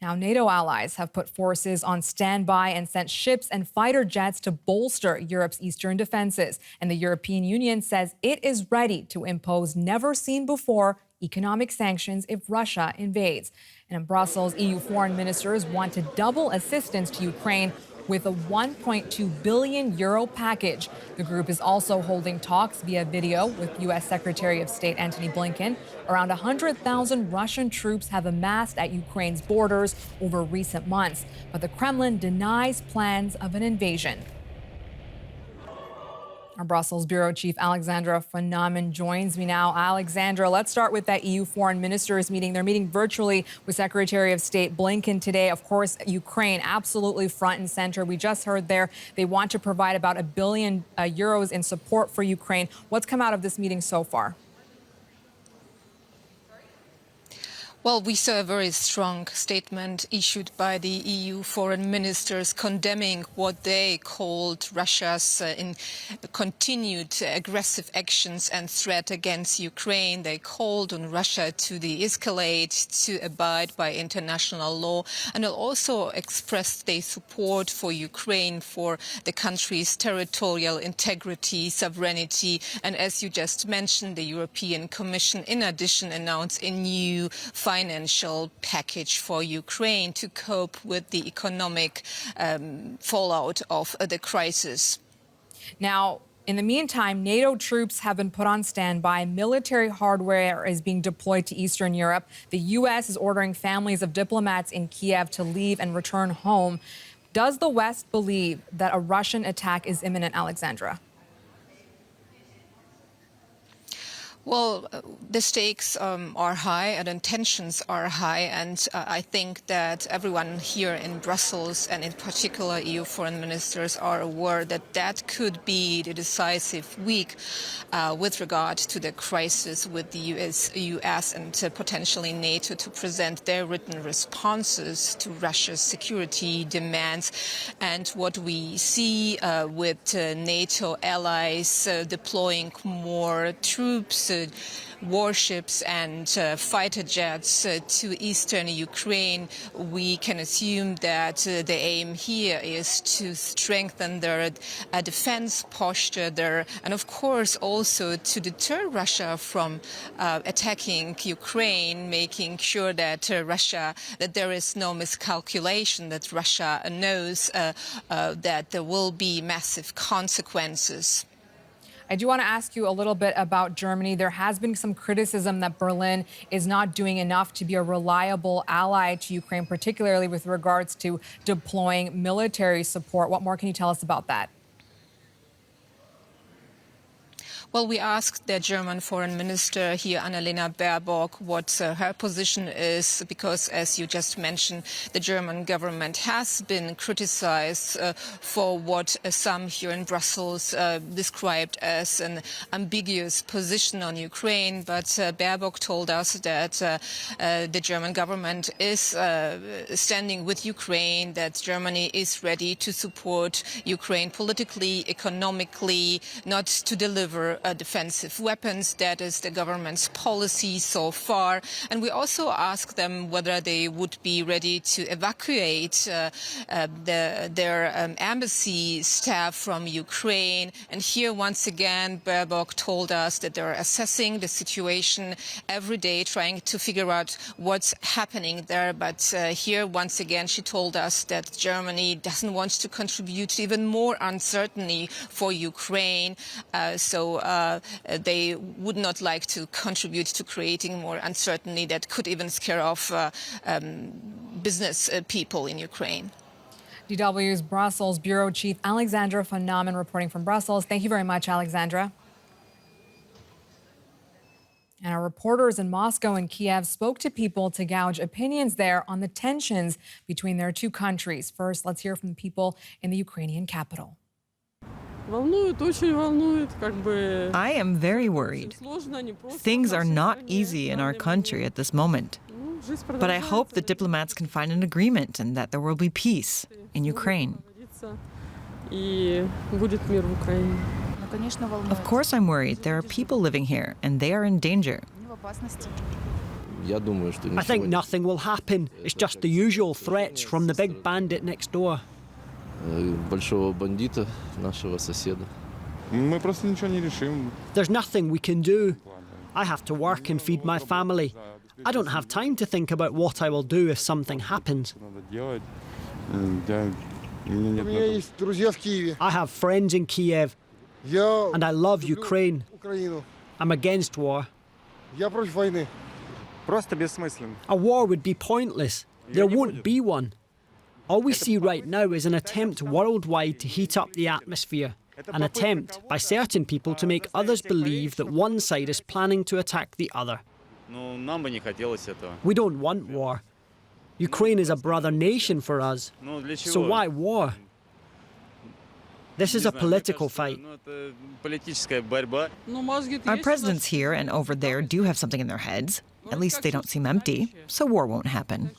Now, NATO allies have put forces on standby and sent ships and fighter jets to bolster Europe's eastern defenses. And the European Union says it is ready to impose never-seen-before economic sanctions if Russia invades. And in Brussels, EU foreign ministers want to double assistance to Ukraine with a 1.2 billion euro package. The group is also holding talks via video with U.S. Secretary of State Antony Blinken. Around 100,000 Russian troops have amassed at Ukraine's borders over recent months, but the Kremlin denies plans of an invasion. Our Brussels bureau chief Alexandra von Namen joins me now. Alexandra, let's start with that EU foreign ministers meeting. They're meeting virtually with Secretary of State Blinken today. Of course, Ukraine absolutely front and center. We just heard there they want to provide about €1 billion in support for Ukraine. What's come out of this meeting so far? Well, we saw a very strong statement issued by the EU foreign ministers condemning what they called Russia's continued aggressive actions and threat against Ukraine. They called on Russia to de-escalate, to abide by international law, and also expressed their support for Ukraine, for the country's territorial integrity, sovereignty. And as you just mentioned, the European Commission, in addition, announced a new financial package for Ukraine to cope with the economic fallout of the crisis. Now, in the meantime, NATO troops have been put on standby. Military hardware is being deployed to Eastern Europe. The U.S. is ordering families of diplomats in Kiev to leave and return home. Does the West believe that a Russian attack is imminent, Alexandra? Well, the stakes are high and tensions are high, and I think that everyone here in Brussels, and in particular EU foreign ministers, are aware that that could be the decisive week with regard to the crisis with the US and potentially NATO to present their written responses to Russia's security demands. And what we see with NATO allies deploying more troops, warships and fighter jets to eastern Ukraine, we can assume that the aim here is to strengthen their defense posture there, and of course also to deter Russia from attacking Ukraine, making sure that that there is no miscalculation, that Russia knows that there will be massive consequences. I do want to ask you a little bit about Germany. There has been some criticism that Berlin is not doing enough to be a reliable ally to Ukraine, particularly with regards to deploying military support. What more can you tell us about that? Well, we asked the German foreign minister here, Annalena Baerbock, what her position is, because, as you just mentioned, the German government has been criticized for what some here in Brussels described as an ambiguous position on Ukraine. But Baerbock told us that the German government is standing with Ukraine, that Germany is ready to support Ukraine politically, economically, not to deliver defensive weapons. That is the government's policy so far. And we also asked them whether they would be ready to evacuate their embassy staff from Ukraine. And here, once again, Baerbock told us that they're assessing the situation every day, trying to figure out what's happening there. But here, once again, she told us that Germany doesn't want to contribute even more uncertainty for Ukraine. So they would not like to contribute to creating more uncertainty that could even scare off business people in Ukraine. DW's Brussels bureau chief Alexandra von Namen reporting from Brussels. Thank you very much, Alexandra. And our reporters in Moscow and Kiev spoke to people to gauge opinions there on the tensions between their two countries. First, let's hear from the people in the Ukrainian capital. I am very worried. Things are not easy in our country at this moment. But I hope the diplomats can find an agreement and that there will be peace in Ukraine. Of course I'm worried. There are people living here and they are in danger. I think nothing will happen. It's just the usual threats from the big bandit next door. There's nothing we can do. I have to work and feed my family. I don't have time to think about what I will do if something happens. I have friends in Kiev, and I love Ukraine. I'm against war. A war would be pointless. There won't be one. All we see right now is an attempt worldwide to heat up the atmosphere. An attempt by certain people to make others believe that one side is planning to attack the other. We don't want war. Ukraine is a brother nation for us. So why war? This is a political fight. Our presidents here and over there do have something in their heads. At least they don't seem empty, so war won't happen.